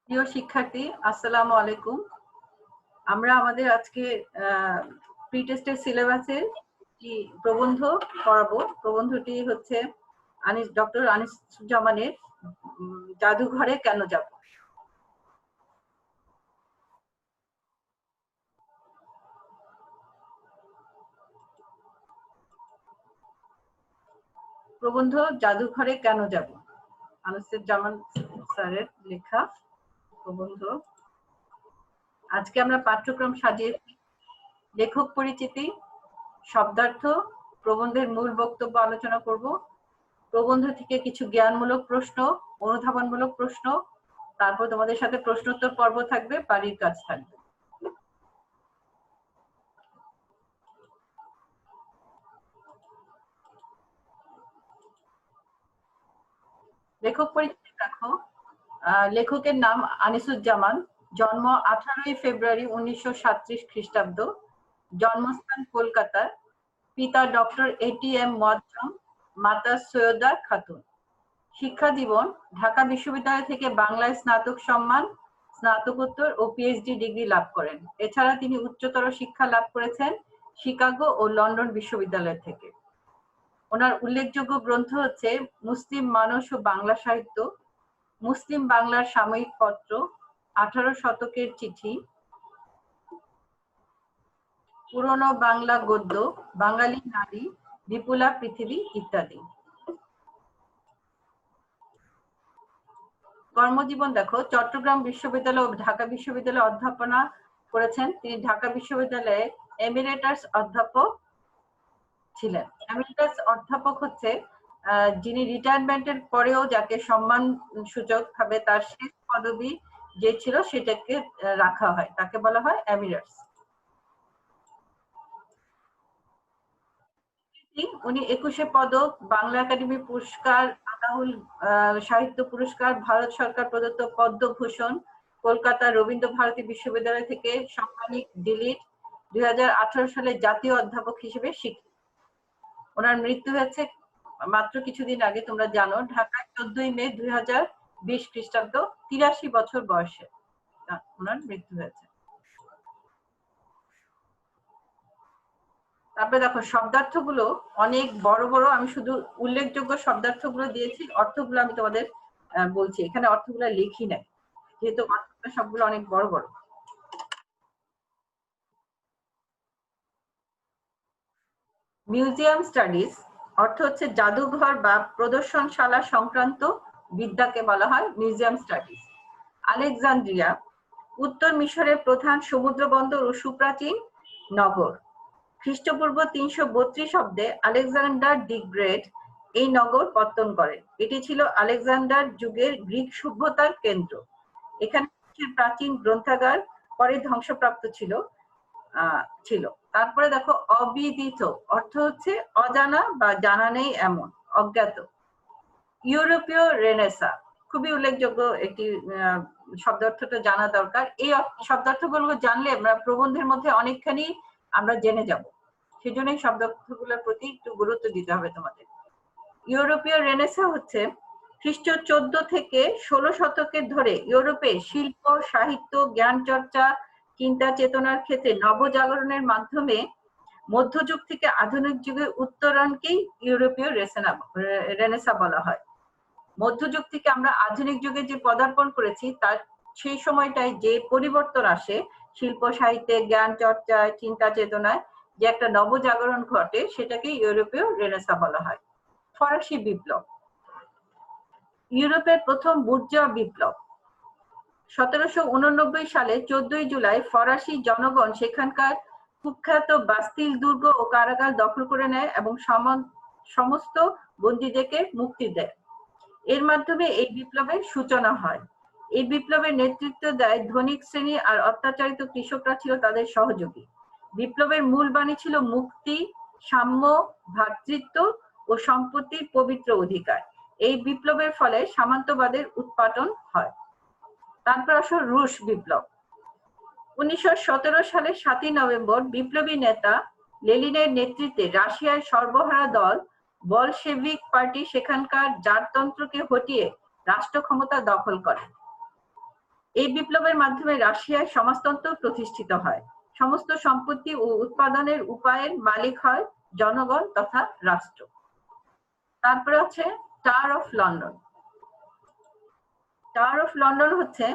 প্রিয় শিক্ষার্থী, আসসালামু আলাইকুম। আমরা আমাদের আজকে প্রি টেস্টের সিলেবাসের কি প্রবন্ধ পড়াবো। প্রবন্ধটি হচ্ছে ডক্টর আনিসুজ্জামানের জাদুঘরে কেন যাব। প্রবন্ধ জাদুঘরে কেন যাব, আনিসুজ্জামান স্যারের লেখা প্রবন্ধ। আজকে আমরা পাঠ্যক্রম সাজিয়েছি লেখক পরিচিতি, শব্দার্থ, প্রবন্ধের মূল বক্তব্য আলোচনা করব, প্রবন্ধ থেকে কিছু জ্ঞানমূলক প্রশ্ন, অনুধাবনমূলক প্রশ্ন, তারপর তোমাদের সাথে প্রশ্নোত্তর পর্ব থাকবে, বাড়ির কাজ থাকবে। লেখক পরিচিতি দেখো, লেখকের নাম আনিসুজ্জামান, জন্ম 18 ফেব্রুয়ারি 1937 খ্রিস্টাব্দ, জন্মস্থান কলকাতা, পিতা ডক্টর ATM মোয়াজ্জম, মাতা সৈয়দা খাতুন। শিক্ষা জীবন ঢাকা বিশ্ববিদ্যালয় থেকে বাংলায় স্নাতক সম্মান, স্নাতকোত্তর ও PhD ডিগ্রি লাভ করেন। এছাড়া তিনি উচ্চতর শিক্ষা লাভ করেছেন শিকাগো ও লন্ডন বিশ্ববিদ্যালয় থেকে। ওনার উল্লেখযোগ্য গ্রন্থ হচ্ছে মুসলিম মানস ও বাংলা সাহিত্য, মুসলিম বাংলার সাময়িক পত্র, 18 শতকের চিঠি, পুরনো বাংলা গদ্য, বাঙালি নারী, বিপুলা পৃথিবী ইত্যাদি। কর্মজীবন দেখো, চট্টগ্রাম বিশ্ববিদ্যালয় ও ঢাকা বিশ্ববিদ্যালয়ে অধ্যাপনা করেছেন। তিনি ঢাকা বিশ্ববিদ্যালয়ে এমিরেটাস অধ্যাপক ছিলেন। এমিরেটাস অধ্যাপক হচ্ছে যিনি রিটায়ারমেন্টের পরেও যাকে সম্মান সূচক ভাবে তার শেষ পদবি যে ছিল সেটাকে রাখা হয়, তাকে বলা হয় এমিরেটস। উনি 21শে পদক, বাংলা একাডেমি পুরস্কার, আতাউল সাহিত্য পুরস্কার, ভারত সরকার প্রদত্ত পদ্মভূষণ, কলকাতা রবীন্দ্র ভারতী বিশ্ববিদ্যালয় থেকে সাম্মানিক ডিলিট, 2018 সালে জাতীয় অধ্যাপক হিসেবে স্বীকৃত। ওনার মৃত্যু হয়েছে মাত্র কিছুদিন আগে, তোমরা জানো, ঢাকায় 14ই মে 2020 খ্রিস্টাব্দ, 83 বছর বয়সে ওনার মৃত্যু হয়েছে। তারপরে দেখো, শব্দার্থগুলো অনেক বড় বড়, আমি শুধু উল্লেখযোগ্য শব্দার্থগুলো দিয়েছি, অর্থগুলো আমি তোমাদের বলছি, এখানে অর্থগুলো লিখি নাই যেহেতু অর্থগুলো সবগুলো অনেক বড় বড়। মিউজিয়াম স্টাডিজ অর্থ হচ্ছে জাদুঘর বা প্রদর্শনশালা সংক্রান্ত বিদ্যাকে বলা হয় মিউজিয়াম স্টাডিজ। আলেকজান্দ্রিয়া উত্তর মিশরের প্রধান সমুদ্র বন্দর ও সুপ্রাচীন নগর। খ্রিস্টপূর্ব 332 অব্দে আলেকজান্ডার দি গ্রেট এই নগর পত্তন করেন। এটি ছিল আলেকজান্ডার যুগের গ্রিক সভ্যতার কেন্দ্র। এখানে প্রাচীন গ্রন্থাগার পরে ধ্বংসপ্রাপ্ত ছিল। তারপরে দেখো, অবিদিত অর্থ হচ্ছে অজানা বা জানা নেই এমন, অজ্ঞাত। ইউরোপীয় রেনেসা খুবই উল্লেখযোগ্য একটি শব্দার্থটা জানা দরকার। এই শব্দার্থগুলো জানলে আমরা প্রবন্ধের মধ্যে অনেকখানি আমরা জেনে যাব, সেজন্য এই শব্দার্থগুলোর প্রতি একটু গুরুত্ব দিতে হবে তোমাদের। ইউরোপীয় রেনেসা হচ্ছে খ্রিস্ট 14 থেকে 16 শতকের ধরে ইউরোপে শিল্প, সাহিত্য, জ্ঞান চর্চা, চিন্তা চেতনার ক্ষেত্রে নবজাগরণের মাধ্যমে মধ্যযুগ থেকে আধুনিক যুগের উত্তরণকেই ইউরোপীয় রেনেসা বলা হয়। মধ্যযুগ থেকে আমরা আধুনিক যুগে যে পদার্পণ করেছি তার সেই সময়টায় যে পরিবর্তন আসে শিল্প, সাহিত্যে, জ্ঞান চর্চায়, চিন্তা চেতনায় যে একটা নবজাগরণ ঘটে, সেটাকে ইউরোপীয় রেনেসা বলা হয়। ফরাসি বিপ্লব ইউরোপের প্রথম বুর্জোয়া বিপ্লব। 1789 সালে 14ই জুলাই ফরাসি জনগণ সেখানকার কুখ্যাত বাস্তিল দুর্গ ও কারাগার দখল করে নেয় এবং সমস্ত বন্দীদেরকে মুক্তি দেয়। এর মাধ্যমে এই বিপ্লবের সূচনা হয়। এই বিপ্লবের নেতৃত্ব দেয় ধনিক শ্রেণী, আর অত্যাচারিত কৃষকরা ছিল তাদের সহযোগী। বিপ্লবের মূল বাণী ছিল মুক্তি, সাম্য, ভ্রাতৃত্ব ও সম্পত্তির পবিত্র অধিকার। এই বিপ্লবের ফলে সামন্তবাদের উৎপাটন হয়। তারপর আসো রুশ বিপ্লব। 1917 সালের 7ই নভেম্বর বিপ্লবী নেতা লেনিনের নেতৃত্বে রাশিয়ার সর্বহারা দল বলশেভিক পার্টি সেখানকার জারতন্ত্রকে হটিয়ে রাষ্ট্র ক্ষমতা দখল করে। এই বিপ্লবের মাধ্যমে রাশিয়ায় সমাজতন্ত্র প্রতিষ্ঠিত হয়। সমস্ত সম্পত্তি ও উৎপাদনের উপায়ের মালিক হয় জনগণ তথা রাষ্ট্র। তারপরে হচ্ছে tower of London. Tower of London হচ্ছে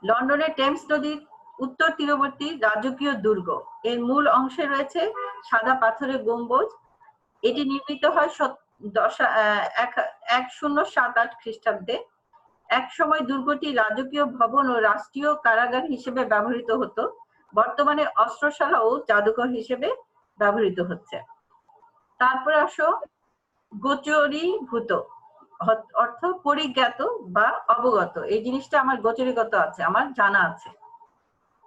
লন্ডনের টেমস নদীর উত্তর তীরবর্তী রাজকীয় দুর্গ। এর মূল অংশে রয়েছে সাদা পাথরের গম্বুজ। এটি নির্মিত হয় 1078 খ্রিস্টাব্দে। এক সময় দুর্গটি রাজকীয় ভবন ও রাষ্ট্রীয় কারাগার হিসেবে ব্যবহৃত হতো। বর্তমানে অস্ত্রশালা ও জাদুঘর হিসেবে ব্যবহৃত হচ্ছে। তারপরে আসো গোচরীভূত, অর্থ পরিজ্ঞাত বা অবগত। এই জিনিসটা আমার গোচরীগত আছে, আমার জানা আছে।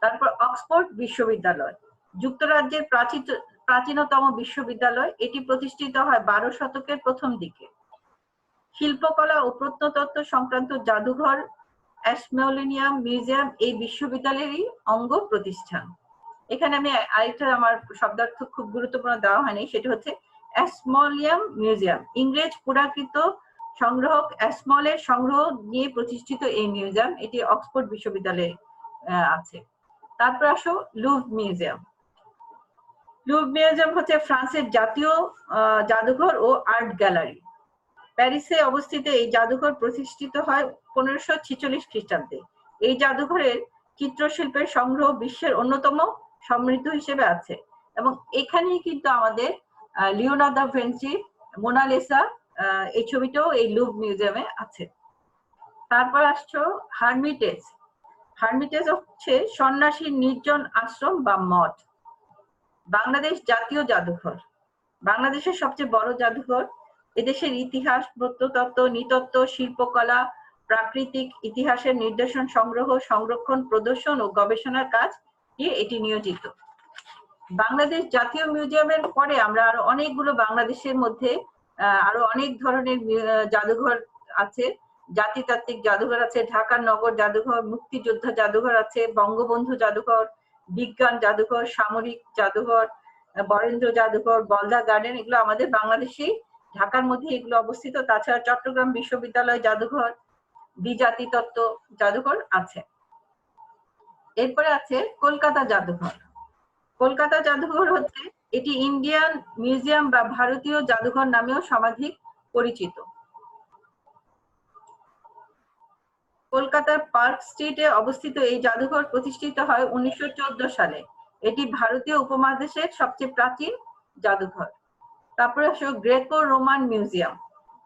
তারপর অক্সফোর্ড বিশ্ববিদ্যালয়, যুক্তরাজ্যের প্রাচীনতম বিশ্ববিদ্যালয়। এটি প্রতিষ্ঠিত হয় 12 শতকের প্রথম দিকে। শিল্পকলা ও প্রত্নতত্ত্ব সংক্রান্ত জাদুঘর অ্যাশমোলেনিয়াম মিউজিয়াম এই বিশ্ববিদ্যালয়েরই অঙ্গ প্রতিষ্ঠান। এখানে আমি আরেকটা আমার শব্দার্থ খুব গুরুত্বপূর্ণ দেওয়া হয়নি, সেটা হচ্ছে অ্যাশমোলিয়াম মিউজিয়াম। ইংরেজ পুরাকৃত সংগ্রাহক অ্যাশমলের সংগ্রহ নিয়ে প্রতিষ্ঠিত এই মিউজিয়াম। এটি অক্সফোর্ড বিশ্ববিদ্যালয়ে আছে। তারপর আসো লুভ মিউজিয়াম। লুভ মিউজিয়াম হচ্ছে ফ্রান্সের জাতীয় জাদুঘর ও আর্ট গ্যালারি। প্যারিসে অবস্থিত এই জাদুঘর প্রতিষ্ঠিত হয় 1546 খ্রিস্টাব্দে। এই জাদুঘরের চিত্রশিল্পের সংগ্রহ বিশ্বের অন্যতম সমৃদ্ধ হিসেবে আছে এবং এখানেই কিন্তু আমাদের লিওনার্দো দা ভিঞ্চি মোনালিসা এই ছবিটাও এই লুভ মিউজিয়ামে আছে। তারপর আসছো হার্মিটেজ। হার্মিটেজ হচ্ছে সন্ন্যাসীর নির্জন আশ্রম বা মঠ। বাংলাদেশ জাতীয় জাদুঘর বাংলাদেশের সবচেয়ে বড় জাদুঘর। এদেশের ইতিহাস, প্রত্নতত্ত্ব, নৃতত্ত্ব, শিল্পকলা, প্রাকৃতিক ইতিহাসের নিদর্শন সংগ্রহ, সংরক্ষণ, প্রদর্শন ও গবেষণার কাজ নিয়ে এটি নিয়োজিত। বাংলাদেশ জাতীয় মিউজিয়ামের পরে আমরা আরো অনেকগুলো বাংলাদেশের মধ্যে আরো অনেক ধরনের জাদুঘর আছে। জাতিতাত্ত্বিক জাদুঘর আছে, ঢাকার নগর জাদুঘর, মুক্তিযোদ্ধা জাদুঘর আছে, বঙ্গবন্ধু জাদুঘর, বিজ্ঞান জাদুঘর, সামরিক জাদুঘর, বরেন্দ্র জাদুঘর, বলদা গার্ডেন। এগুলো আমাদের বাংলাদেশে ঢাকার মধ্যে এগুলো অবস্থিত। তাছাড়া চট্টগ্রাম বিশ্ববিদ্যালয় জাদুঘর, দ্বিজাতি তত্ত্ব জাদুঘর আছে। এরপরে আছে কলকাতা জাদুঘর। কলকাতা জাদুঘর হচ্ছে এটি ইন্ডিয়ান মিউজিয়াম বা ভারতীয় জাদুঘর নামেও সমাধিক পরিচিত। কলকাতার পার্ক স্ট্রিটে অবস্থিত এই জাদুঘর প্রতিষ্ঠিত হয় 1914 সালে। এটি ভারতীয় উপমহাদেশের সবচেয়ে প্রাচীন জাদুঘর। তারপরে আসো Greco Roman museum.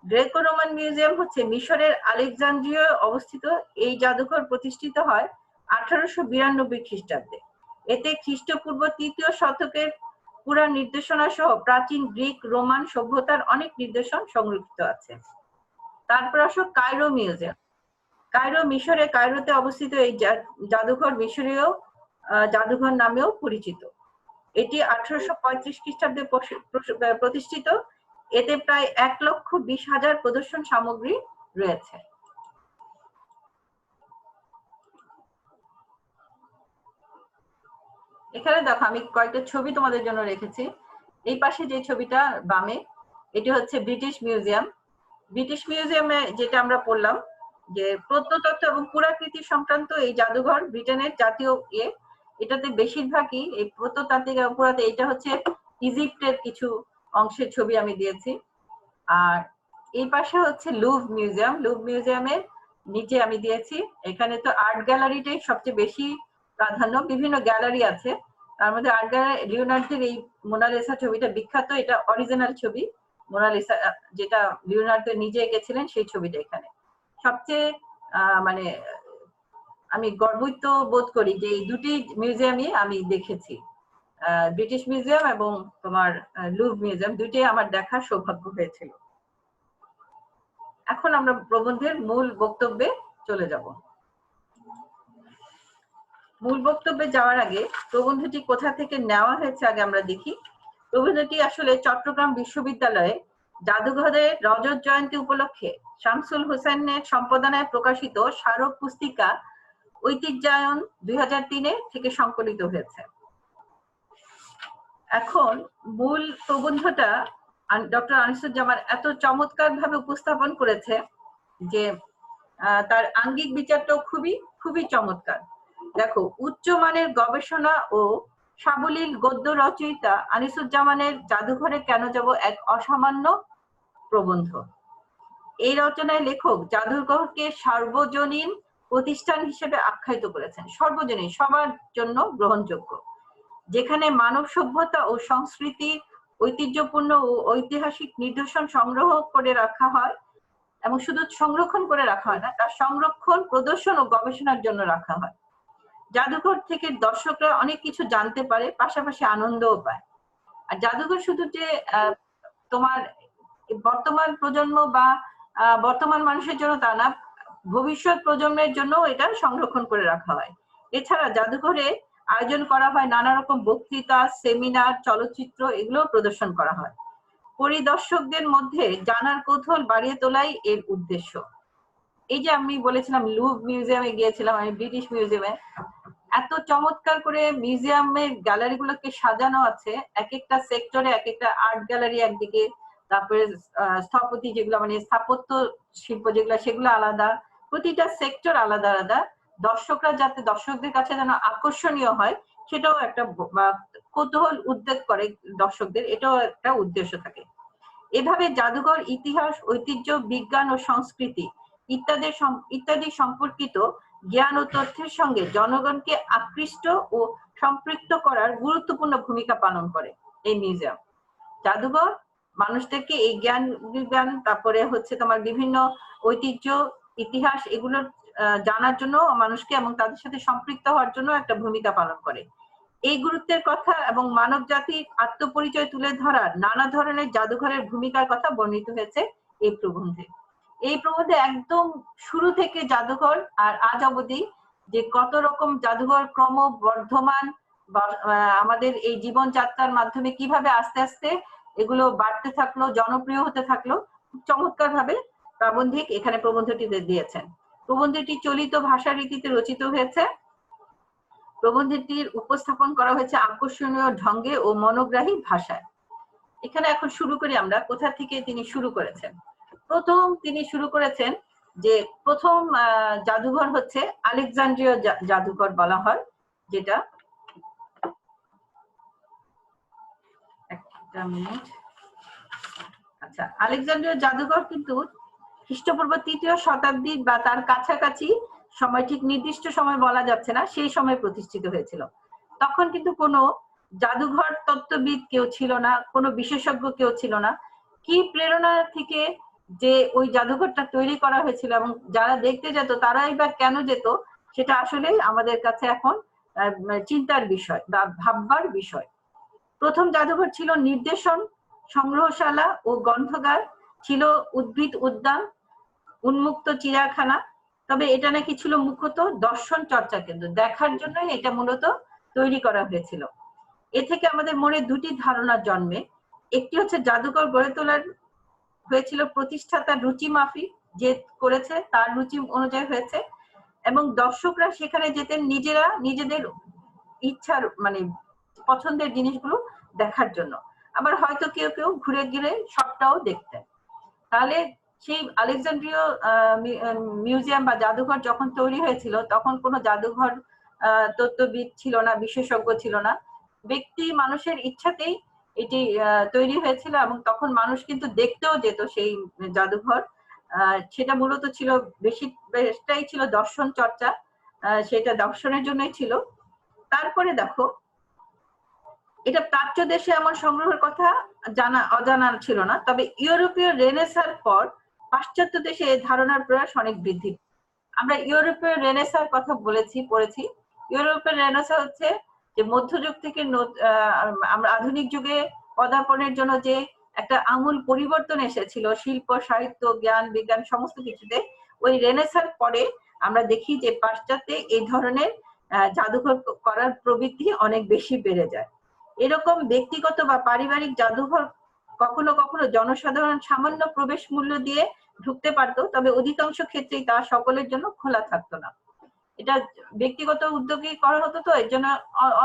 Greco Roman museum হচ্ছে মিশরের আলেকজান্দ্রিয়ায় অবস্থিত। এই জাদুঘর প্রতিষ্ঠিত হয় 1892 খ্রিস্টাব্দে। এতে খ্রিস্টপূর্ব 3য় শতকের পুরা নির্দেশনা সহ প্রাচীন গ্রিক রোমান সভ্যতার অনেক নিদর্শন সংরক্ষিত আছে। তারপর আসো কায়রো মিউজিয়াম। কায়রো মিশরে কায়রোতে অবস্থিত এই জাদুঘর মিশরীয় জাদুঘর নামেও পরিচিত। এটি 1835 খ্রিস্টাব্দে প্রতিষ্ঠিত। এতে প্রায় 1,20,000 প্রদর্শন সামগ্রী রয়েছে। এখানে দেখো আমি কয়েকটা ছবি তোমাদের জন্য রেখেছি। এই পাশে যে ছবিটা বামে, এটি হচ্ছে ব্রিটিশ মিউজিয়াম। ব্রিটিশ মিউজিয়ামে যেটা আমরা পড়লাম যে প্রত্নতত্ত্ব এবং পুরাকৃতি সংক্রান্ত এই জাদুঘর ব্রিটেনের জাতীয় এটাতে বেশিরভাগই এই প্রত্নতাত্ত্বিক পুরাতে। এটা হচ্ছে ইজিপ্টের কিছু অংশের ছবি আমি দিয়েছি। আর এই পাশে হচ্ছে লুভ মিউজিয়াম। লুভ মিউজিয়ামের নিচে আমি দিয়েছি, এখানে তো আর্ট গ্যালারিটাই সবচেয়ে বেশি প্রাধান্য। বিভিন্ন গ্যালারি আছে, তার মধ্যে আর্ট গ্যালারি লিওনার্দোর এই মোনালিসা ছবিটা বিখ্যাত। এটা অরিজিনাল ছবি মোনালিসা, যেটা লিওনার্দো নিজে এঁকেছিলেন, সেই ছবিটা এখানে। সবচেয়ে মানে আমি গর্বিত বোধ করি যে এই দুটি মিউজিয়ামই আমি দেখেছি, ব্রিটিশ মিউজিয়াম এবং তোমার লুভ মিউজিয়াম, দুটোই আমার দেখার সৌভাগ্য হয়েছিল। এখন আমরা প্রবন্ধের মূল বক্তব্যে চলে যাব। মূল বক্তব্যে যাওয়ার আগে প্রবন্ধটি কোথা থেকে নেওয়া হয়েছে আগে আমরা দেখি। প্রবন্ধটি আসলে চট্টগ্রাম বিশ্ববিদ্যালয়ে জাদুঘরের রজত জয়ন্তী উপলক্ষে শামসুল হোসেনের সম্পাদনায় প্রকাশিত স্মারক পুস্তিকা ঐতিহ্যায়ন 2003 থেকে সংকলিত হয়েছে। এখন মূল প্রবন্ধটা ডক্টর আনিসুজ্জামান এত চমৎকার ভাবে উপস্থাপন করেছে যে তার আঙ্গিক বিচারটাও খুবই খুবই চমৎকার। দেখো, উচ্চমানের গবেষণা ও সাবলীল গদ্য রচয়িতা আনিসুজ্জামানের জাদুঘরে কেন যাব এক অসামান্য প্রবন্ধ। এই রচনায় লেখক জাদুঘরকে সার্বজনীন প্রতিষ্ঠান হিসেবে আখ্যায়িত করেছেন। সর্বজনীন, সবার জন্য গ্রহণযোগ্য, যেখানে মানব সভ্যতা ও সংস্কৃতি ঐতিহ্যপূর্ণ ও ঐতিহাসিক নিদর্শন সংগ্রহ করে রাখা হয়, এবং শুধু সংরক্ষণ করে রাখা হয় না, তার সংরক্ষণ, প্রদর্শন ও গবেষণার জন্য রাখা হয়। জাদুঘর থেকে দর্শকরা অনেক কিছু জানতে পারে, পাশাপাশি আনন্দও পায়। আর জাদুঘর শুধু যে তোমার বর্তমান প্রজন্ম বা বর্তমান মানুষের জন্য তা না, ভবিষ্যৎ প্রজন্মের জন্য এটা সংরক্ষণ করে রাখা হয়। এছাড়া জাদুঘরে আয়োজন করা হয় নানা রকম বক্তৃতা, সেমিনার, চলচ্চিত্র, এগুলো প্রদর্শন করা হয়। পরিদর্শকদের মধ্যে জানার কৌতূহল বাড়িয়ে তোলাই এর উদ্দেশ্য। এই যে আমি বলেছিলাম লুভ মিউজিয়ামে গিয়েছিলাম, আমি ব্রিটিশ মিউজিয়ামে, এত চমৎকার করে মিউজিয়ামের গ্যালারি গুলোকে সাজানো আছে, এক একটা সেক্টরে এক একটা আর্ট গ্যালারি একদিকে, তারপরে স্থপতি যেগুলো মানে স্থাপত্য শিল্প যেগুলো সেগুলো আলাদা, প্রতিটা সেক্টর আলাদা আলাদা। দর্শকরা যাতে দর্শকদের কাছে যেন আকর্ষণীয় হয় সেটাও একটা কৌতূহল উদ্বেগ করে দর্শকদের, এটাও একটা উদ্দেশ্য থাকে। এভাবে জাদুঘর ইতিহাস, ঐতিহ্য, বিজ্ঞান ও সংস্কৃতি ইত্যাদি সম্পর্কিত জ্ঞান ও তথ্যের সঙ্গে জনগণকে আকৃষ্ট ও সম্পৃক্ত করার গুরুত্বপূর্ণ ভূমিকা পালন করে এই মিউজিয়াম। জাদুঘর মানুষদেরকে এই জ্ঞান তারপরে হচ্ছে তোমার বিভিন্ন ঐতিহ্য, ইতিহাস এগুলো জানার জন্য মানুষকে এবং তাদের সাথে সম্পৃক্ত হওয়ার জন্য একটা ভূমিকা পালন করে। এই গুরুত্বের কথা এবং মানব জাতির আত্মপরিচয় তুলে ধরার নানা ধরনের জাদুঘরের ভূমিকার কথা বর্ণিত হয়েছে এই প্রবন্ধে। এই প্রবন্ধে একদম শুরু থেকে জাদুঘর আর আজ অবধি যে কত রকম জাদুঘর ক্রমবর্ধমান আমাদের এই জীবনযাত্রার মাধ্যমে কিভাবে আস্তে আস্তে এগুলো বাড়তে থাকলো, জনপ্রিয় হতে থাকলো, চমৎকার ভাবে প্রাবন্ধিক এখানে প্রবন্ধটি দিয়েছেন। প্রবন্ধটি চলিত ভাষা রীতিতে রচিত হয়েছে। প্রবন্ধটির উপস্থাপন করা হয়েছে আকর্ষণীয় ঢঙ্গে ও মনোগ্রাহী ভাষায়। এখানে এখন শুরু করি আমরা কোথা থেকে তিনি শুরু করেছেন। প্রথম তিনি শুরু করেছেন যে প্রথম জাদুঘর হচ্ছে আলেকজান্দ্রীয় জাদুঘর বলা হয়, যেটা একটা মিনিট, আচ্ছা, আলেকজান্দ্রীয় জাদুঘর কিন্তু খ্রিস্টপূর্ব ৩য় শতাব্দী বা তার কাছাকাছি সময়, ঠিক নির্দিষ্ট সময় বলা যাচ্ছে না, সেই সময় প্রতিষ্ঠিত হয়েছিল। তখন কিন্তু কোনো জাদুঘর তত্ত্ববিদ কেউ ছিল না, কোনো বিশেষজ্ঞ কেউ ছিল না। কি প্রেরণা থেকে যে ওই জাদুঘরটা তৈরি করা হয়েছিল এবং যারা দেখতে যেত তারাই বা কেন যেত, সেটা আসলে আমাদের কাছে এখন চিন্তার বিষয় বা ভাববার বিষয়। প্রথম জাদুঘর ছিল নির্দেশন, সংগ্রহশালা ও গ্রন্থাগার, ছিল উদ্ভিদ উদ্যান, উন্মুক্ত চিড়িয়াখানা। তবে এটা নাকি ছিল মুখ্যত দর্শন চর্চা কেন্দ্র, দেখার জন্য এটা মূলত তৈরি করা হয়েছিল। এ থেকে আমাদের মনে দুটি ধারণা জন্মে। একটি হচ্ছে জাদুঘর গড়ে তোলার হয়েছিল প্রতিষ্ঠাতার রুচি মাফিক, যে করেছে তার রুচি অনুযায়ী হয়েছে, এবং দর্শকরা সেখানে যেতেন নিজেরা নিজেদের ইচ্ছার মানে পছন্দের জিনিসগুলো দেখার জন্য। আবার হয়তো কেউ কেউ ঘুরে ঘুরে সবটাও দেখতেন। তাহলে সেই আলেকজান্দ্রীয় মিউজিয়াম বা জাদুঘর যখন তৈরি হয়েছিল তখন কোনো জাদুঘর তত্ত্ববিদ ছিল না, বিশেষজ্ঞ ছিল না, ব্যক্তি মানুষের ইচ্ছাতেই এটি তৈরি হয়েছিল। এবং তখন মানুষ কিন্তু দেখতেও যেত সেই জাদুঘর। সেটা মূলত ছিল বেশটাই ছিল দর্শন চর্চা, সেটা দর্শনের জন্যই ছিল। তারপরে দেখো, এটা প্রাচ্য দেশে এমন সংগ্রহের কথা অজানা ছিল না, তবে ইউরোপীয় রেনেসার পর পাশ্চাত্য দেশে এই ধারণার প্রয়াস অনেক বৃদ্ধি। আমরা ইউরোপীয় রেনেসার কথা পড়েছি। ইউরোপীয় রেনেসা হচ্ছে যে মধ্যযুগ থেকে আমরা আধুনিক যুগে পদার্পণের জন্য যে একটা আমূল পরিবর্তন এসেছিল শিল্প, সাহিত্য, জ্ঞান, বিজ্ঞান সমস্ত কিছুতে। ওই রেনেসার পরে আমরা দেখি যে পাশ্চাত্যে এই ধরনের জাদুঘর করার প্রবৃত্তি অনেক বেশি বেড়ে যায়। এরকম ব্যক্তিগত বা পারিবারিক জাদুঘর কখনো কখনো জনসাধারণ সামান্য প্রবেশ মূল্য দিয়ে ঢুকতে পারতো, তবে অধিকাংশ ক্ষেত্রেই তা সকলের জন্য খোলা থাকতো না। এটা ব্যক্তিগত উদ্যোগে করা হতো, তো এর জন্য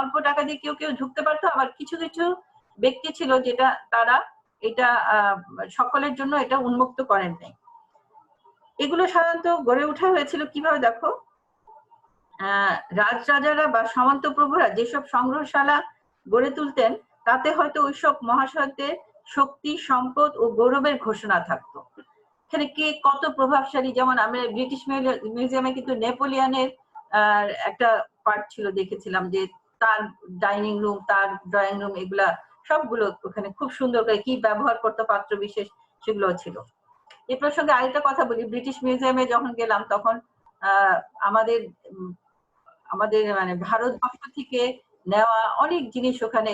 অল্প টাকা দিয়ে কেউ কেউ ঢুকতে পারতো। আবার কিছু কিছু ব্যক্তি ছিল যেটা তারা এটা সকলের জন্য এটা উন্মুক্ত করেন নাই। এগুলো সাধারণত গড়ে ওঠা হয়েছিল কিভাবে দেখো, রাজরাজারা বা সামন্ত প্রভুরা যেসব সংগ্রহশালা গড়ে তুলতেন তাতে হয়তো ওইসব মহাশয়দের শক্তি, সম্পদ ও গৌরবের ঘোষণা থাকতো। এখানে কে কত প্রভাবশালী, যেমন আমরা ব্রিটিশ মিউজিয়ামে কিন্তু নেপোলিয়নের একটা পার্ট ছিল, দেখেছিলাম যে তার ডাইনিং রুম, তার ড্রয়িং রুম, এগুলা সবগুলো ওখানে খুব সুন্দর করে কি ব্যবহার করতো পাত্র বিশেষ সেগুলো ছিল। এ প্রসঙ্গে আরেকটা কথা বলি, ব্রিটিশ মিউজিয়ামে যখন গেলাম তখন আমাদের আমাদের মানে ভারতবর্ষ থেকে নেওয়া অনেক জিনিস ওখানে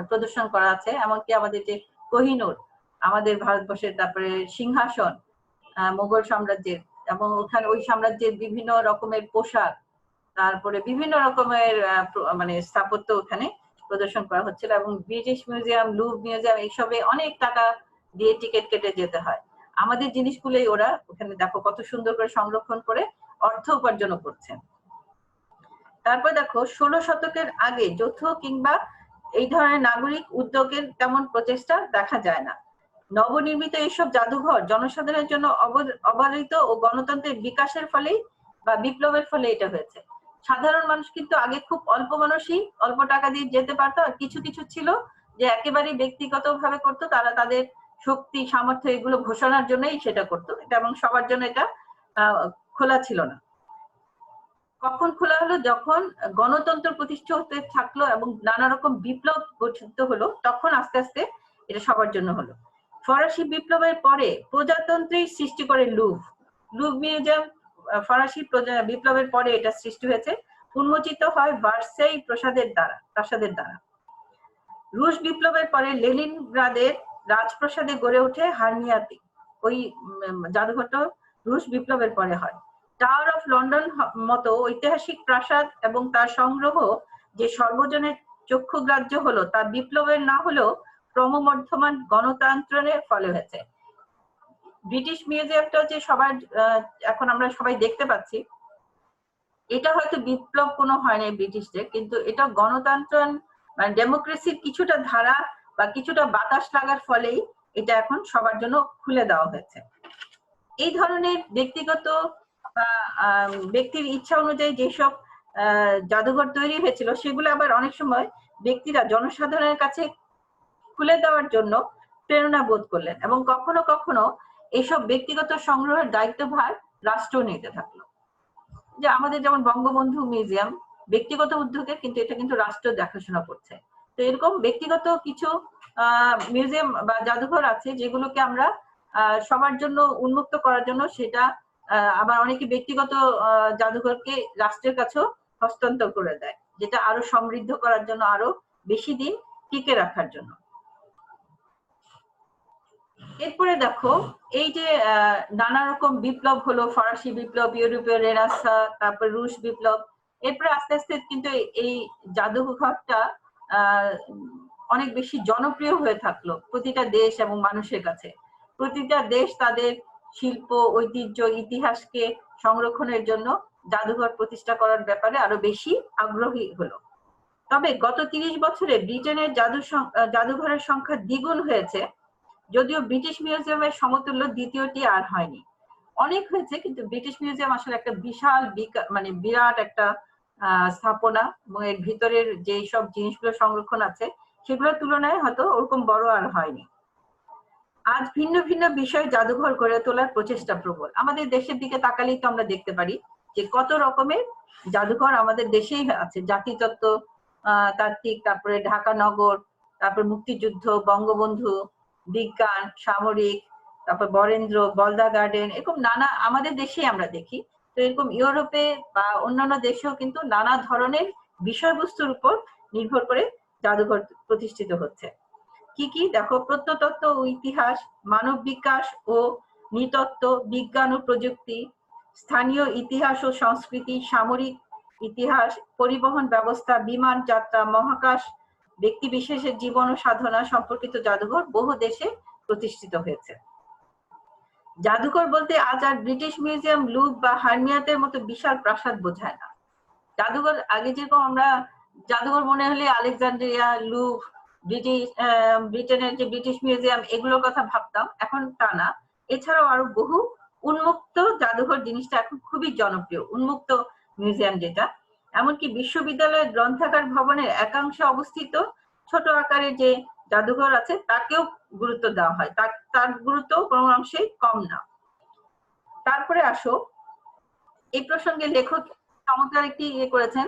প্রদর্শন করা আছে, এমনকি আমাদের যে কোহিনূর আমাদের ভারতবর্ষের, তারপরে সিংহাসন মোগল সাম্রাজ্যের, এবং ওখানে ওই সাম্রাজ্যের বিভিন্ন রকমের পোশাক, তারপরে বিভিন্ন রকমের মানে স্থাপত্য ওখানে প্রদর্শন করা হচ্ছিল। এবং ব্রিটিশ মিউজিয়াম, লুভ মিউজিয়াম এইসবে অনেক টাকা দিয়ে টিকিট কেটে যেতে হয়। আমাদের জিনিসগুলোই ওরা ওখানে দেখো কত সুন্দর করে সংরক্ষণ করে অর্থ উপার্জনও করছেন। তারপর দেখো 16 শতকের আগে যৌথ কিংবা এই ধরনের নাগরিক উদ্যোগের তেমন প্রচেষ্টা দেখা যায় না। নবনির্মিত এইসব জাদুঘর জনসাধারণের জন্য অবারিত ও গণতন্ত্রের বিকাশের ফলেই বা বিপ্লবের ফলে এটা হয়েছে। সাধারণ মানুষ কিন্তু আগে খুব অল্প মানুষই অল্প টাকা দিয়ে যেতে পারতো, আর কিছু কিছু ছিল যে একেবারেই ব্যক্তিগত ভাবে করতো, তারা তাদের শক্তি, সামর্থ্য এগুলো ঘোষণার জন্যই সেটা করতো এটা, এবং সবার জন্য এটা খোলা ছিল না। কখন খোলা হলো, যখন গণতন্ত্র প্রতিষ্ঠা হতে থাকলো এবং নানা রকম বিপ্লব গঠিত হলো, তখন আস্তে আস্তে এটা সবার জন্য হলো। ফরাসি বিপ্লবের পরে প্রজাতন্ত্রের সৃষ্টি করে লুভ মিউজিয়াম। ফরাসি বিপ্লবের পরে এটা সৃষ্টি হয়েছে, উন্মোচিত হয় ভার্সাই প্রাসাদের দ্বারা। রুশ বিপ্লবের পরে লেনিনগ্রাদের রাজপ্রাসাদে গড়ে ওঠে হার্মিয়াতে, ওই জাদুঘরটা রুশ বিপ্লবের পরে হয়। টাওয়ার অফ লন্ডন মতো ঐতিহাসিক প্রাসাদ এবং তার সংগ্রহ যে সর্বজনের চক্ষুগ্রাহ্য হলো, তা বিপ্লবের না হলেও ক্রমবর্ধমান গণতন্ত্রের ফলে হয়েছে। ব্রিটিশ মিউজিয়ামটা যে সবার এখন আমরা সবাই দেখতে পাচ্ছি, এটা হয়তো বিপ্লব কোনো হয় নাই ব্রিটিশদের, কিন্তু এটা গণতন্ত্র মানে ডেমোক্রেসির কিছুটা ধারা বা কিছুটা বাতাস লাগার ফলেই এটা এখন সবার জন্য খুলে দেওয়া হয়েছে। এই ধরনের ব্যক্তিগত বা ব্যক্তির ইচ্ছা অনুযায়ী যেসব জাদুঘর তৈরি হয়েছিল, সেগুলো আবার অনেক সময় ব্যক্তিরা জনসাধারণের কাছে খুলে দেওয়ার জন্য প্রেরণা বোধ করলেন, এবং কখনো কখনো এইসব ব্যক্তিগত সংগ্রহের দায়িত্বভার রাষ্ট্র নিতে থাকলো। যে আমাদের যেমন বঙ্গবন্ধু মিউজিয়াম ব্যক্তিগত উদ্যোগে, কিন্তু এটা কিন্তু রাষ্ট্র দেখাশোনা করছে। তো এরকম ব্যক্তিগত কিছু মিউজিয়াম বা জাদুঘর আছে যেগুলোকে আমরা সবার জন্য উন্মুক্ত করার জন্য, সেটা আবার অনেকে ব্যক্তিগত জাদুঘরকে রাষ্ট্রের কাছেও হস্তান্তর করে দেয়, যেটা আরো সমৃদ্ধ করার জন্য, আরো বেশি দিন টিকে রাখার জন্য। এরপরে দেখো এই যে নানা রকম বিপ্লব হলো, ফরাসি বিপ্লব, ইউরোপীয় রেনেসাঁ, তারপর রুশ বিপ্লব, এরপরে আস্তে আস্তে কিন্তু এই জাদুঘরটা অনেক বেশি জনপ্রিয় হয়ে থাকলো প্রতিটা দেশ এবং মানুষের কাছে। প্রতিটা দেশ তাদের শিল্প, ঐতিহ্য, ইতিহাসকে সংরক্ষণের জন্য জাদুঘর প্রতিষ্ঠা করার ব্যাপারে আরো বেশি আগ্রহী হলো। তবে গত 30 বছরে ব্রিটেনের জাদুঘরের সংখ্যা দ্বিগুণ হয়েছে, যদিও ব্রিটিশ মিউজিয়ামের সমতুল্য দ্বিতীয়টি আর হয়নি। অনেক হয়েছে, কিন্তু ব্রিটিশ মিউজিয়াম আসলে একটা বিশাল মানে বিরাট একটা স্থাপনা, এবং এর ভিতরের যে সব জিনিসগুলো সংরক্ষণ আছে সেগুলোর তুলনায় হয়তো ওরকম বড় আর হয়নি। আজ ভিন্ন ভিন্ন বিষয়ে জাদুঘর গড়ে তোলার প্রচেষ্টা প্রবল। আমাদের দেশের দিকে তাকালেই তো আমরা দেখতে পারি যে কত রকমের জাদুঘর আমাদের দেশেই আছে। জাতিতত্ত্ব, তাত্ত্বিক, তারপরে ঢাকা নগর, তারপর মুক্তিযুদ্ধ, বঙ্গবন্ধু, বিজ্ঞান, সামরিক, তারপর বরেন্দ্র, বলদা গার্ডেন, এরকম নানা আমাদের দেশেই আমরা দেখি। তো এরকম ইউরোপে বা অন্যান্য দেশেও কিন্তু নানা ধরনের বিষয়বস্তুর উপর নির্ভর করে জাদুঘর প্রতিষ্ঠিত হচ্ছে। কি কি দেখো, প্রত্নতত্ত্ব ও ইতিহাস, মানব বিকাশ ও নৃতত্ত্ব, বিজ্ঞান ও প্রযুক্তি, স্থানীয় ইতিহাস ও সংস্কৃতি, সামরিক ইতিহাস, পরিবহন ব্যবস্থা, বিমান যাত্রা, মহাকাশ, ব্যক্তি বিশেষের জীবন ও সাধনা সম্পর্কিত জাদুঘর বহু দেশে প্রতিষ্ঠিত হয়েছে। জাদুঘর বলতে আজ আর ব্রিটিশ মিউজিয়াম, লুভ বা হার্মিয়াতের মতো বিশাল প্রাসাদ বোঝায় না। জাদুঘর আগে যেরকম আমরা জাদুঘর মনে হলে আলেকজান্দ্রিয়া, লুভ, ব্রিটেনের যে ব্রিটিশ মিউজিয়াম, এগুলোর কথা ভাবতাম, এখন তা না। এছাড়াও আরো বহু উন্মুক্ত জাদুঘর জিনিসটা এখন খুবই জনপ্রিয়, উন্মুক্ত মিউজিয়াম যেটা। এমনকি বিশ্ববিদ্যালয়ের গ্রন্থাগার ভবনের একাংশে অবস্থিত ছোট আকারের যে জাদুঘর আছে তাকেও গুরুত্ব দেওয়া হয়, তার গুরুত্ব কোনো অংশে কম না। তারপরে আসো, এই প্রসঙ্গে লেখক চমৎকার একটি করেছেন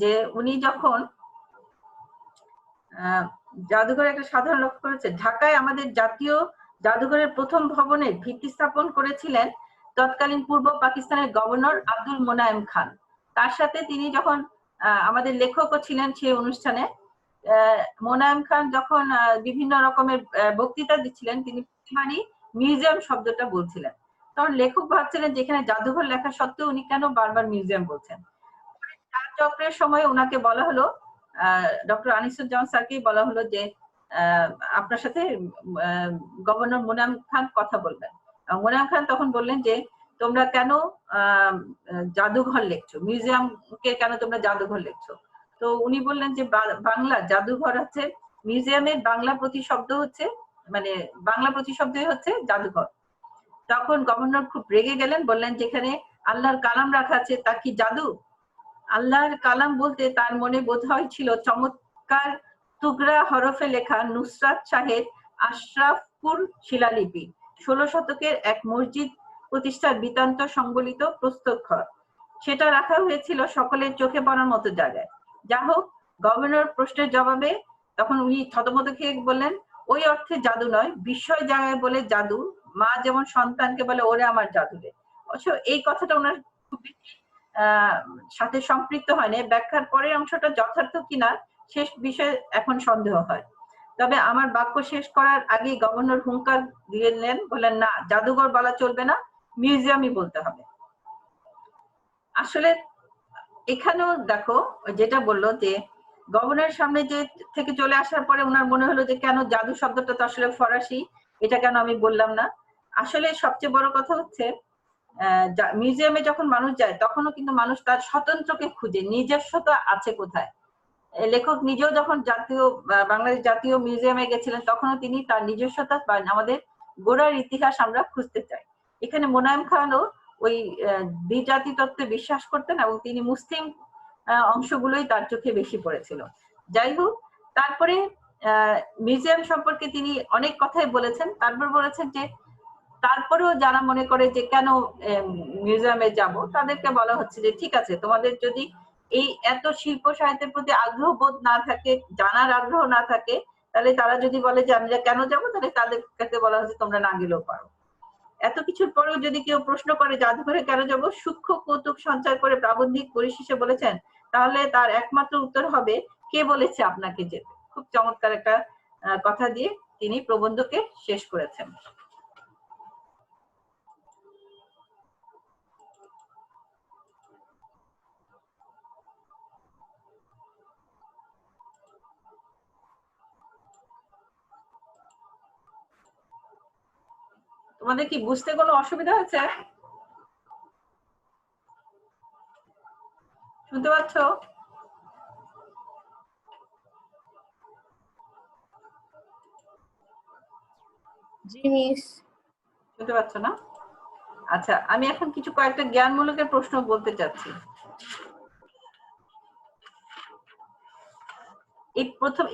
যে উনি যখন জাদুঘরে একটা সাধারণ লক্ষ্য করেছে, ঢাকায় আমাদের জাতীয় জাদুঘরের প্রথম ভবনের ভিত্তি স্থাপন করেছিলেন তৎকালীন পূর্ব পাকিস্তানের গভর্নর আব্দুল মোনায়েম খান। তার সাথে তিনি যখন আমাদের লেখকও ছিলেন সেই অনুষ্ঠানে, মোনায়েম খান যখন বিভিন্ন রকমের বক্তৃতা দিচ্ছিলেন তিনি প্রতিবারই মিউজিয়াম শব্দটা বলছিলেন। তখন লেখক ভাবছিলেন যে এখানে জাদুঘর লেখা সত্ত্বেও উনি কেন বারবার মিউজিয়াম বলছেন। চক্রের সময় ওনাকে বলা হলো, ডক্টর আনিসুজ্জামান স্যারকেই বলা হলো যে আপনার সাথে গভর্নর মোনায়েম খান কথা বলবেন। মোনায়েম খান তখন বললেন যে তোমরা কেন জাদুঘর লিখছো, মিউজিয়ামকে কেন তোমরা জাদুঘর লিখছো? তো উনি বললেন যে বাংলা জাদুঘর হচ্ছে মিউজিয়ামের বাংলা প্রতিশব্দ হচ্ছে, মানে বাংলা প্রতিশব্দই হচ্ছে জাদুঘর। তখন গভর্নর খুব রেগে গেলেন, বললেন যেখানে আল্লাহর কালাম রাখা আছে তা কি জাদু? আল্লাহর কালাম বলতে তার মনে বোধহয় ছিল চমৎকার তুগরা হরফে লেখা নুসরাত শাহের আশরাফপুর শিলালিপি, 16 শতকের এক মসজিদ প্রতিষ্ঠার বৃত্তান্ত সংবলিত প্রস্তরঘর। সেটা রাখা হয়েছিল সকলের চোখে পড়ার মতো জায়গায়। যা হোক, গভর্নর প্রশ্নের জবাবে তখন উনি থতমত খেয়ে বললেন, ওই অর্থে জাদু নয়, বিস্ময় জায়গায় বলে জাদু, মা যেমন সন্তানকে বলে ওরে আমার জাদু রে। অবশ্য এই কথাটা ওনার খুব বেশি সাথে সম্পৃক্ত হয়নি, ব্যাখ্যার পরের অংশটা যথার্থ কিনা শেষ বিষয়ে এখন সন্দেহ হয়। তবে আমার বাক্য শেষ করার আগেই গভর্নর হুঙ্কার দিলেন, বললেন না, জাদুঘর বলা চলবে না, মিউজিয়ামই বলতে হবে। আসলে এখানেও দেখো যেটা বললো যে গভর্নরের সামনে যে থেকে চলে আসার পরে ওনার মনে হলো যে কেন জাদু শব্দটা তো আসলে ফরাসি, এটা কেন আমি বললাম না। আসলে সবচেয়ে বড় কথা হচ্ছে মিউজিয়ামে যখন মানুষ যায় তখনও কিন্তু মানুষ তার স্বতন্ত্রকে খুঁজে, নিজস্বতা আছে কোথায়। লেখক নিজেও যখন বাংলাদেশ জাতীয় মিউজিয়ামে গেছিলেন তখনও তিনি তার নিজস্বতা বা আমাদের গোড়ার ইতিহাস আমরা খুঁজতে চাই। এখানে মোনায়েম খানও ওই দ্বিজাতি তত্ত্বে বিশ্বাস করতেন এবং তিনি মুসলিম অংশগুলোই তার চোখে বেশি পড়েছিল। যাই হোক, তারপরে মিউজিয়াম সম্পর্কে তিনি অনেক কথাই বলেছেন। তারপর বলেছেন যে তারপরেও যারা মনে করে যে কেন মিউজিয়ামে যাব, তাদেরকে বলা হচ্ছে যে ঠিক আছে, তোমাদের যদি এই এত শিল্প সাহিত্যের প্রতি আগ্রহ বোধ না থাকে, জানার আগ্রহ না থাকে, তাহলে তারা যদি বলে যে আমরা কেন যাবো, তাহলে তাদেরকে বলা হচ্ছে তোমরা না গেলেও পারো। এত কিছুর পরেও যদি কেউ প্রশ্ন করে জাদুঘরে কেন যাবো, সূক্ষ্ম কৌতুক সঞ্চার করে প্রাবন্ধিক পরিশেষে বলেছেন, তাহলে তার একমাত্র উত্তর হবে কে বলেছে আপনাকে যেতে। খুব চমৎকার একটা কথা দিয়ে তিনি প্রবন্ধকে শেষ করেছেন। তোমাদের কি বুঝতে কোনো অসুবিধা হচ্ছে? শুনতে পাচ্ছ? শুনতে পাচ্ছ না? আচ্ছা, আমি এখন কিছু কয়েকটা জ্ঞানমূলকের প্রশ্ন বলতে চাচ্ছি।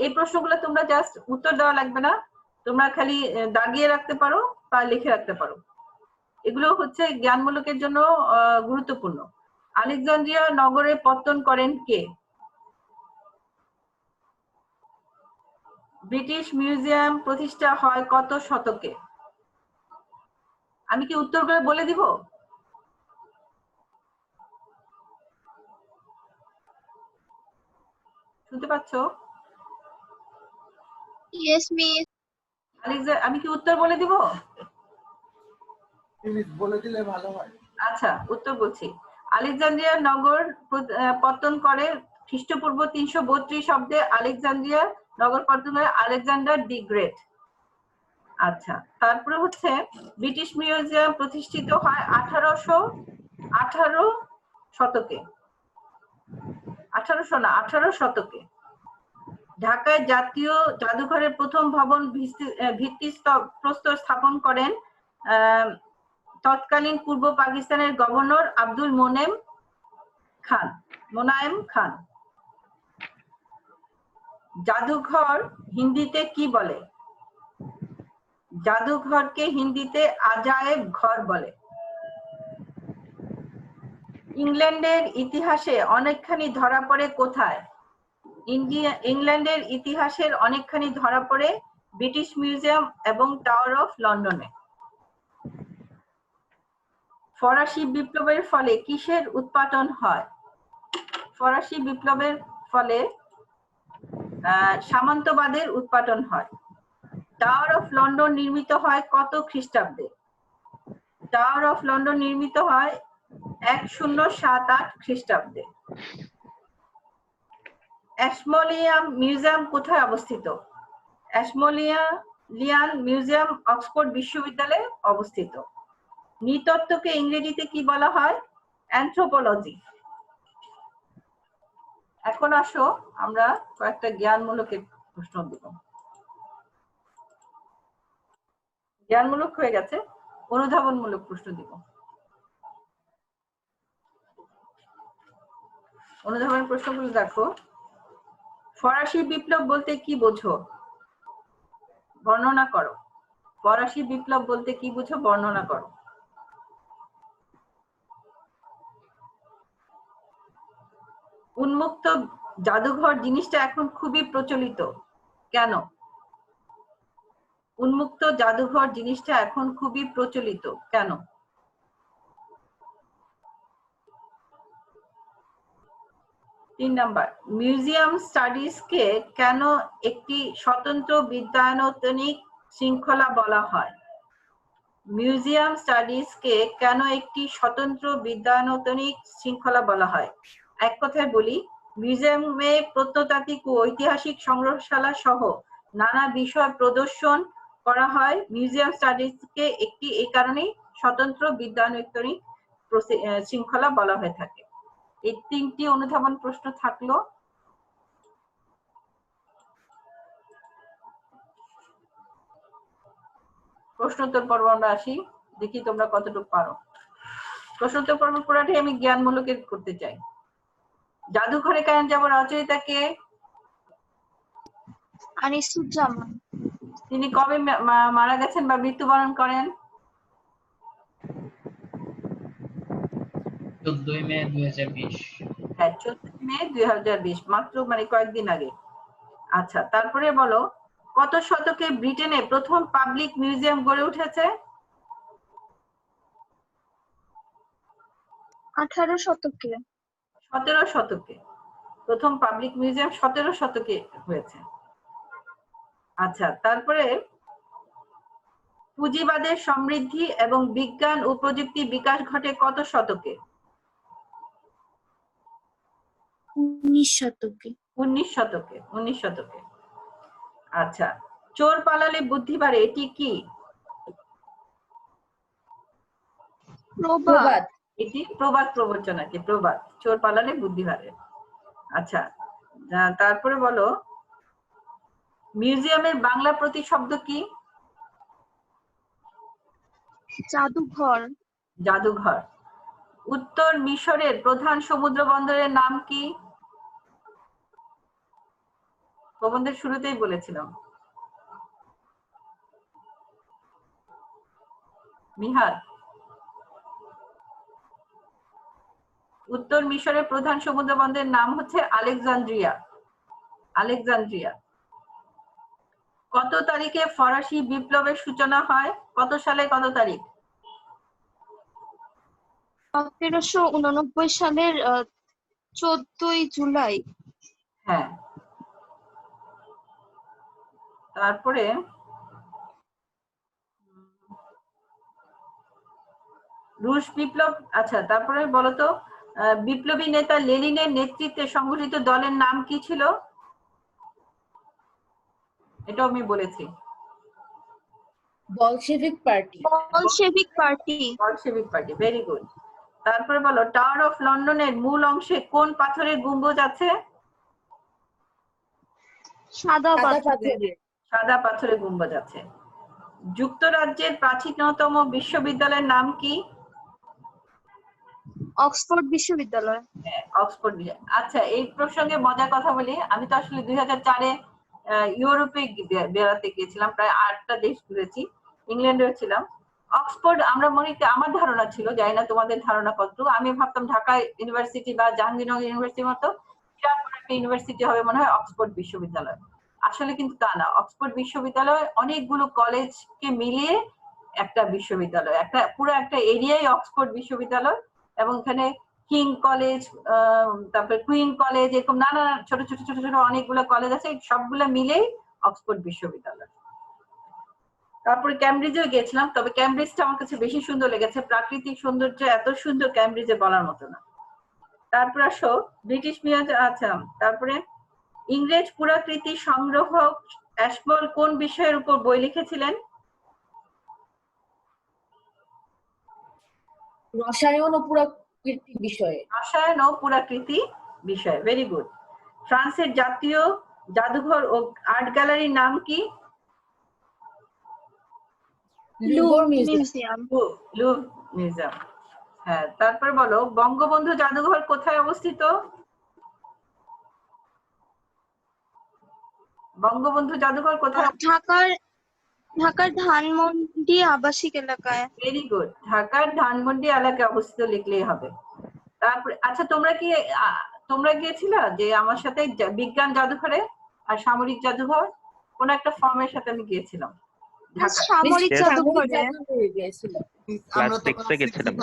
এই প্রশ্নগুলো তোমরা জাস্ট উত্তর দেওয়া লাগবে না, তোমরা খালি দাগিয়ে রাখতে পারো বা লিখে রাখতে পারো। এগুলো হচ্ছে জ্ঞানমূলকের জন্য গুরুত্বপূর্ণ। আলেকজান্দ্রিয়া নগরে পত্তন করেন কে? ব্রিটিশ মিউজিয়াম প্রতিষ্ঠা হয় কত শতকে? আমি কি উত্তরগুলো বলে দিব? শুনতে পাচ্ছ? Yes, miss. আমি কি উত্তর বলে দিব? বলে দিলে ভালো হয়। আচ্ছা, উত্তর বলছি। আলেকজান্দ্রিয়া নগর পত্তন করে খ্রিস্টপূর্ব 332 অব্দে। আলেকজান্দ্রিয়া নগর পত্তন করে আলেকজান্ডার দি গ্রেট। আচ্ছা, তারপরে হচ্ছে ব্রিটিশ মিউজিয়াম প্রতিষ্ঠিত হয় 1818 শতকে। 1800 না, 18 শতকে। ঢাকায় জাতীয় জাদুঘরের প্রথম ভবন ভিত্তি প্রস্তর স্থাপন করেন তৎকালীন পূর্ব পাকিস্তানের গভর্নর আব্দুল মোনায়েম খান। জাদুঘর হিন্দিতে কি বলে? জাদুঘরকে হিন্দিতে আজায়েব ঘর বলে। ইংল্যান্ডের ইতিহাসে অনেকখানি ধরা পড়ে কোথায়? ইংল্যান্ডের ইতিহাসের অনেকখানি ধরা পড়ে ব্রিটিশ মিউজিয়াম এবং টাওয়ার অফ লন্ডনে। ফরাসি বিপ্লবের ফলে কিসের উৎপাদন হয়? ফরাসি বিপ্লবের ফলে সামন্তবাদের উৎপাদন হয়। টাওয়ার অফ লন্ডন নির্মিত হয় কত খ্রিস্টাব্দে? টাওয়ার অফ লন্ডন নির্মিত হয় 1078 খ্রিস্টাব্দে। অ্যাশমোলিয়াম মিউজিয়াম কোথায় অবস্থিত? অ্যাশমোলিয়ান মিউজিয়াম অক্সফোর্ড বিশ্ববিদ্যালয়ে অবস্থিত। নৃতত্ত্বকে ইংরেজিতে কি বলা হয়? অ্যানথ্রোপোলজি। এখন আসো আমরা কয়েকটা জ্ঞানমূলক প্রশ্ন দিব। জ্ঞানমূলক হয়ে গেছে, অনুধাবনমূলক প্রশ্ন দিব। অনুধাবন প্রশ্নগুলো দেখো। ফরাসি বিপ্লব বলতে কি বোঝো? বর্ণনা করো। ফরাসি বিপ্লব বলতে কি বুঝো? বর্ণনা করো। উন্মুক্ত জাদুঘর জিনিসটা এখন খুবই প্রচলিত, কেন? উন্মুক্ত জাদুঘর জিনিসটা এখন খুবই প্রচলিত, কেন? 3 নাম্বার, মিউজিয়াম স্টাডিজকে কেন একটি স্বতন্ত্র বিদ্যায়তনিক শৃঙ্খলা বলা হয়? মিউজিয়াম স্টাডিজকে কেন একটি স্বতন্ত্র বিদ্যায়তনিক শৃঙ্খলা বলা হয়? এক কথায় বলি, মিউজিয়ামে প্রত্নতাত্ত্বিক ও ঐতিহাসিক সংগ্রহশালা সহ নানা বিষয় প্রদর্শন করা হয়। মিউজিয়াম স্টাডিজকে একটি এই কারণেই স্বতন্ত্র বিদ্যায়তনিক শৃঙ্খলা বলা হয়ে থাকে। এই 3টি অনুধাবন প্রশ্ন থাকলো। প্রশ্নোত্তর পর্ব আমরা আসি, দেখি তোমরা কতটুকু পারো। প্রশ্নোত্তর পর্ব পুরাটাই আমি জ্ঞানমূলকের করতে চাই। জাদুঘরে কেন যাব রচয়িতাকে? আনিসুজ্জামান। তিনি কবে মারা গেছেন বা মৃত্যুবরণ করেন? 14 মে 2020। হ্যাঁ, 14 মে 2020, মাত্র কয়েকদিন আগে। আচ্ছা, তারপরে বলো, কত শতকে ব্রিটেনে প্রথম পাবলিক মিউজিয়াম গড়ে উঠেছে? 18 শতকে। 17 শতকে প্রথম পাবলিক মিউজিয়াম 17 শতকে হয়েছে। আচ্ছা, তারপরে পুঁজিবাদের সমৃদ্ধি এবং বিজ্ঞান ও প্রযুক্তি বিকাশ ঘটে কত শতকে? 19 শতকে। 19 শতকে। 19 শতকে। আচ্ছা, চোর পালালে বুদ্ধি বাড়ে, এটি কি? প্রবাদ। এটি প্রবাদ প্রবচন আর কি, প্রবাদ। চোর পালালে বুদ্ধি বাড়ে। আচ্ছা, তারপরে বলো, মিউজিয়ামের বাংলা প্রতিশব্দ কি? জাদুঘর। জাদুঘর। উত্তর মিশরের প্রধান সমুদ্র বন্দরের নাম কি? প্রবন্ধের শুরুতেই বলেছিলাম। মিহাদ, উত্তর মিশরের প্রধান সমুদ্র বন্দরের নাম হচ্ছে আলেকজান্দ্রিয়া। আলেকজান্দ্রিয়া। কত তারিখে ফরাসি বিপ্লবের সূচনা হয়? কত সালে, কত তারিখ? 1389 সালের 14 জুলাই। হ্যাঁ। তারপরে রুশ বিপ্লব। আচ্ছা, তারপরে বলতো, বিপ্লবী নেতা লেনিনের নেতৃত্বে সংগঠিত দলের নাম কি ছিল? এটাও আমি বলেছি। Bolshevik party. Bolshevik party. Bolshevik party, very good. তারপরে বলো, টাওয়ার অফ লন্ডনের মূল অংশে কোন পাথরের গম্বুজ আছে? সাদা পাথরের। সাদা পাথরের গম্বুজ আছে। যুক্তরাজ্যের প্রাচীনতম বিশ্ববিদ্যালয়ের নাম কি? অক্সফোর্ড বিশ্ববিদ্যালয়। হ্যাঁ, অক্সফোর্ড আচ্ছা, এই প্রসঙ্গে মজার কথা বলি, আমি তো আসলে 2004-এ ইউরোপে বেড়াতে গিয়েছিলাম, প্রায় 8টা দেশ ঘুরেছি, ইংল্যান্ডেও ছিলাম। অক্সফোর্ড আমরা মনে করি, আমার ধারণা ছিল, জানি না তোমাদের ধারণা কতটুকু, আমি ভাবতাম ঢাকা ইউনিভার্সিটি বা জাহাঙ্গীরনগর ইউনিভার্সিটির মতো একটা ইউনিভার্সিটি হবে মনে হয় অক্সফোর্ড বিশ্ববিদ্যালয়। আসলে কিন্তু তা না, অক্সফোর্ড বিশ্ববিদ্যালয় অনেকগুলো কলেজকে মিলিয়ে একটা বিশ্ববিদ্যালয়, পুরো একটা এরিয়াই অক্সফোর্ড বিশ্ববিদ্যালয়। এবং এখানে কিং কলেজ, তারপরে কুইন কলেজ, এরকম নানা ছোট ছোট ছোট ছোট অনেকগুলো কলেজ আছে, সবগুলো মিলেই অক্সফোর্ড বিশ্ববিদ্যালয়। তারপরে ক্যামব্রিজেও গিয়েছিলাম, তবে ক্যামব্রিজটা আমার কাছে বেশি সুন্দর লেগেছে, প্রাকৃতিক সৌন্দর্য এত সুন্দর ক্যামব্রিজে বলার মতো না। তারপর আসো ব্রিটিশ মিউজিয়াম। আচ্ছা, তারপরে ইংরেজ পুরাকৃতি সংগ্রাহক অ্যাশমোর কোন বিষয়ের উপর বই লিখেছিলেন? রসায়ন ও পুরাকৃতি বিষয়ে। রসায়ন ও পুরাকৃতি বিষয়, ভেরি গুড। ফ্রান্সের জাতীয় জাদুঘর ও আর্ট গ্যালারির নাম কি? Louvre museum. Museum. Louvre museum. হ্যাঁ, তারপর বলো বঙ্গবন্ধু জাদুঘর কোথায় অবস্থিত? বঙ্গবন্ধু জাদুঘর কোথায়? ঢাকার ধানমন্ডি আবাসিক এলাকায়। ভেরি গুড, ঢাকার ধানমন্ডি এলাকায় অবস্থিত লিখলেই হবে। তারপরে আচ্ছা, তোমরা গিয়েছিলা যে আমার সাথে বিজ্ঞান জাদুঘরে আর সামরিক জাদুঘর, কোন একটা ফর্মের সাথে আমি গিয়েছিলাম ঢাকা। সামরিক Yes. জাদুঘরে। আমরা তো Class 6 এ গেছিলাম।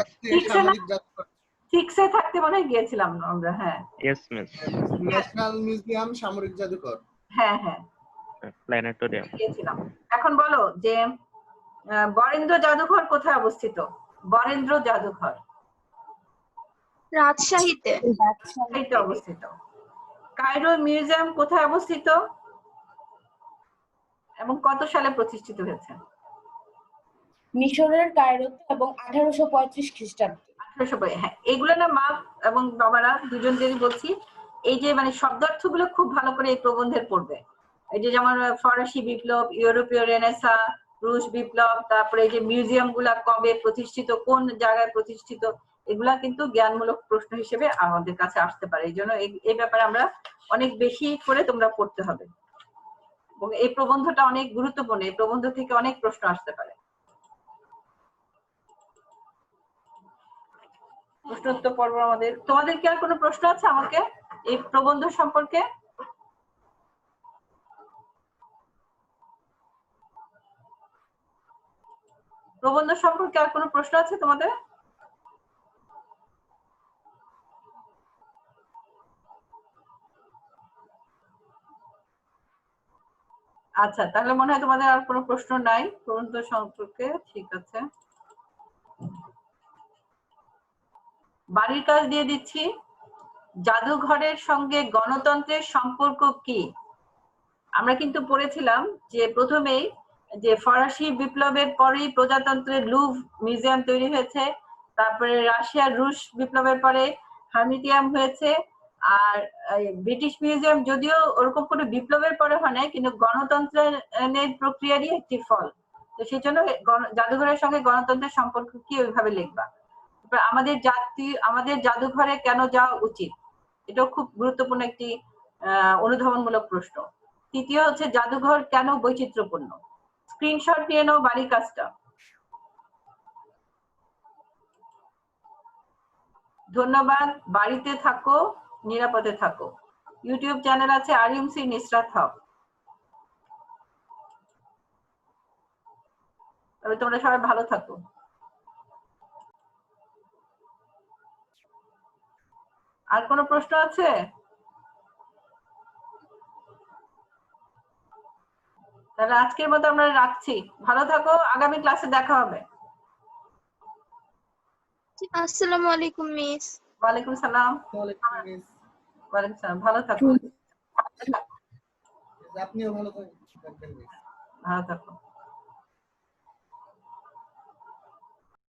সামরিক জাদুঘর, 6-এ থাকতে মনে হয় গিয়েছিলাম আমরা। হ্যাঁ Yes, miss. ন্যাশনাল মিউজিয়াম, সামরিক জাদুঘর। হ্যাঁ হ্যাঁ Planetarium. গিয়েছিলাম। এখন বলো যে বরেন্দ্র জাদুঘর কোথায় অবস্থিত? বরেন্দ্র জাদুঘর রাজশাহীতে। এইটা অবস্থিত। কায়রো মিউজিয়াম কোথায় অবস্থিত এবং কত সালে প্রতিষ্ঠিত হয়েছে? মিশরের কায়রোতে এবং 1835 খ্রিস্টাব্দে। 1800। হ্যাঁ, এগুলো না মা এবং বাবারা দুজনদেরই বলছি, এই যে মানে শব্দার্থগুলো খুব ভালো করে এই প্রবন্ধের পড়বে। এই যে যেমন ফরাসি বিপ্লব, ইউরোপীয় রেনেসা, রুশ বিপ্লব, তারপরে এই যে মিউজিয়াম গুলা কবে প্রতিষ্ঠিত, কোন জায়গায় প্রতিষ্ঠিত, এগুলা কিন্তু জ্ঞানমূলক প্রশ্ন হিসেবে আমাদের কাছে আসতে পারে। এই জন্য এই ব্যাপারে আমরা অনেক বেশি করে তোমরা পড়তে হবে, এবং এই প্রবন্ধটা অনেক গুরুত্বপূর্ণ, এই প্রবন্ধ থেকে অনেক প্রশ্ন আসতে পারে। প্রশ্নোত্তর পর্ব আমাদের। তোমাদের কি আর কোনো প্রশ্ন আছে আমাকে এই প্রবন্ধ সম্পর্কে? প্রবন্ধ সম্পর্কে আর কোনো প্রশ্ন আছে তোমাদের? আচ্ছা, তাহলে মনে হয় তোমাদের আর কোনো প্রশ্ন নাই প্রবন্ধ সম্পর্কে। ঠিক আছে, বাড়ির কাজ দিয়ে দিচ্ছি। জাদুঘরের সঙ্গে গণতন্ত্রের সম্পর্ক কি? আমরা কিন্তু পড়েছিলাম যে প্রথমেই যে ফরাসি বিপ্লবের পরেই প্রজাতন্ত্রের লুভ মিউজিয়াম তৈরি হয়েছে, তারপরে রাশিয়ার রুশ বিপ্লবের পরে হার্মিটিয়াম হয়েছে, আর ব্রিটিশ মিউজিয়াম যদিও ওরকম কোনো বিপ্লবের পরে হয় নাই, কিন্তু গণতন্ত্রের প্রক্রিয়ারই একটি ফল। তো সেই জন্য জাদুঘরের সঙ্গে গণতন্ত্রের সম্পর্ক কি ওইভাবে লিখবা। আমাদের জাদুঘরে কেন যাওয়া উচিত, এটাও খুব গুরুত্বপূর্ণ একটি অনুধাবনমূলক প্রশ্ন। তৃতীয় হচ্ছে জাদুঘর কেন বৈচিত্র্যপূর্ণ। স্ক্রিনশট নিয়ে নাও বাড়ির কাজটা। ধন্যবাদ, বাড়িতে থাকো, নিরাপদে থাকো। ইউটিউব চ্যানেল আছে আরইউমসি নিসরাত হক। তবে তোমরা সবাই ভালো থাকো। আর কোনো প্রশ্ন আছে? তাহলে আজকের মতো আমরা রাখছি। ভালো থাকো, আগামী ক্লাসে দেখা হবে। আসসালামু আলাইকুম মিস। ওয়ালাইকুম সালাম। ওয়ালাইকুম সালাম, ভালো থাকো। আপনিও ভালো থাকবেন। ভালো থাকো।